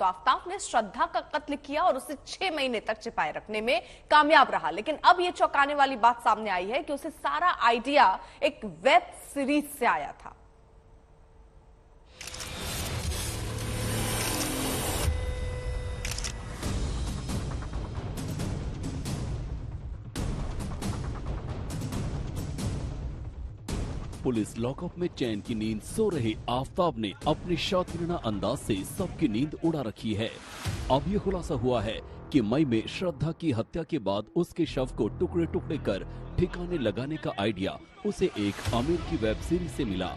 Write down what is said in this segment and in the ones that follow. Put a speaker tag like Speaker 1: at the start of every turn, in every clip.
Speaker 1: तो आफताब ने श्रद्धा का कत्ल किया और उसे 6 महीने तक छिपाए रखने में कामयाब रहा। लेकिन अब यह चौंकाने वाली बात सामने आई है कि उसे सारा आइडिया एक वेब सीरीज से आया था।
Speaker 2: पुलिस लॉकअप में चैन की नींद सो रहे आफताब ने अपने शातिराना अंदाज से सबकी नींद उड़ा रखी है। अब ये खुलासा हुआ है कि मई में श्रद्धा की हत्या के बाद उसके शव को टुकड़े टुकड़े कर ठिकाने लगाने का आइडिया उसे एक अमेरिकी वेब सीरीज से मिला।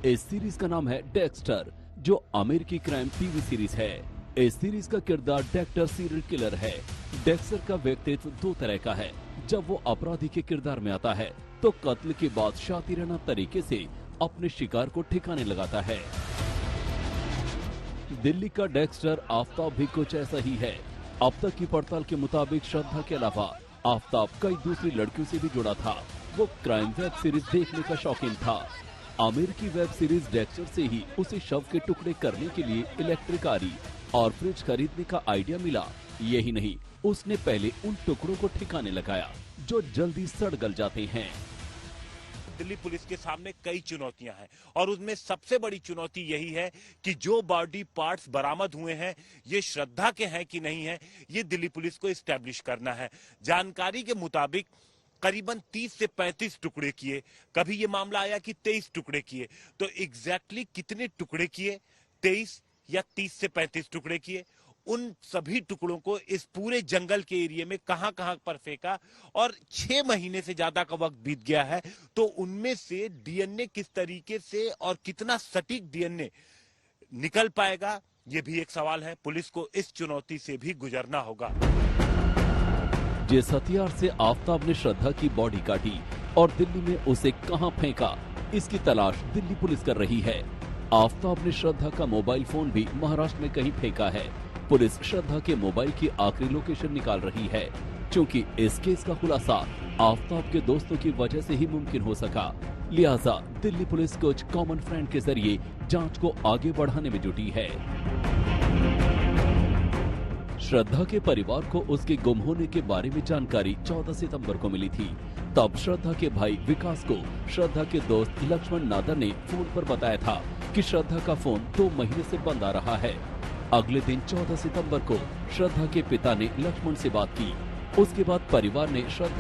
Speaker 2: इस सीरीज का नाम है डेक्स्टर, जो अमेरिकी क्राइम टीवी सीरीज है। इस सीरीज का किरदार डेक्टर सीरियल किलर है। डेक्स्टर का व्यक्तित्व दो तरह का है। जब वो अपराधी के किरदार में आता है तो कत्ल के बाद शातिराना तरीके से अपने शिकार को ठिकाने लगाता है। दिल्ली का डेक्स्टर आफताब भी कुछ ऐसा ही है। अब तक की पड़ताल के मुताबिक श्रद्धा के अलावा आफताब कई दूसरी लड़कियों से भी जुड़ा था। वो क्राइम वेब सीरीज देखने का शौकीन था। अमेरिकी वेब सीरीज डेक्स्टर से ही उसे शव के टुकड़े करने के लिए इलेक्ट्रिक आरी और फ्रिज खरीदने का आइडिया मिला। यही नहीं, उसने पहले उन टुकड़ों को ठिकाने लगाया जो जल्दी सड़ गल जाते हैं।
Speaker 3: दिल्ली पुलिस के सामने कई चुनौतियां हैं और उसमें सबसे बड़ी चुनौती यही है कि जो बॉडी पार्ट्स बरामद हुए हैं ये श्रद्धा के हैं कि नहीं है, ये दिल्ली पुलिस को एस्टैब्लिश करना है। जानकारी के मुताबिक करीबन 30 से 35 टुकड़े किए, कभी ये मामला आया कि 23 टुकड़े किए। तो एग्जैक्टली कितने टुकड़े किए, 23 या 30 से 35 टुकड़े किए, उन सभी टुकड़ों को इस पूरे जंगल के एरिया में कहां पर फेंका और 6 महीने से ज्यादा का वक्त बीत गया है। तो उनमें से डीएनए किस तरीके से और कितना सटीक डीएनए निकल पाएगा, ये भी एक सवाल है। पुलिस को इस चुनौती से भी गुजरना होगा।
Speaker 2: जिस हथियार से आफताब ने श्रद्धा की बॉडी काटी और दिल्ली में उसे कहां फेंका, इसकी तलाश दिल्ली पुलिस कर रही है। आफताब ने श्रद्धा का मोबाइल फोन भी महाराष्ट्र में कहीं फेंका है। पुलिस श्रद्धा के मोबाइल की आखिरी लोकेशन निकाल रही है। क्योंकि इस केस का खुलासा आफताब के दोस्तों की वजह से ही मुमकिन हो सका, लिहाजा दिल्ली पुलिस कुछ कॉमन फ्रेंड के जरिए जांच को आगे बढ़ाने में जुटी है। श्रद्धा के परिवार को उसके गुम होने के बारे में जानकारी 14 सितंबर को मिली थी। तब श्रद्धा के भाई विकास को श्रद्धा के दोस्त लक्ष्मण नादर ने फोन पर बताया था कि श्रद्धा का फोन 2 महीने से बंद आ रहा है। अगले दिन 14 सितंबर को श्रद्धा के पिता ने लक्ष्मण से बात की। उसके बाद परिवार ने श्रद्धा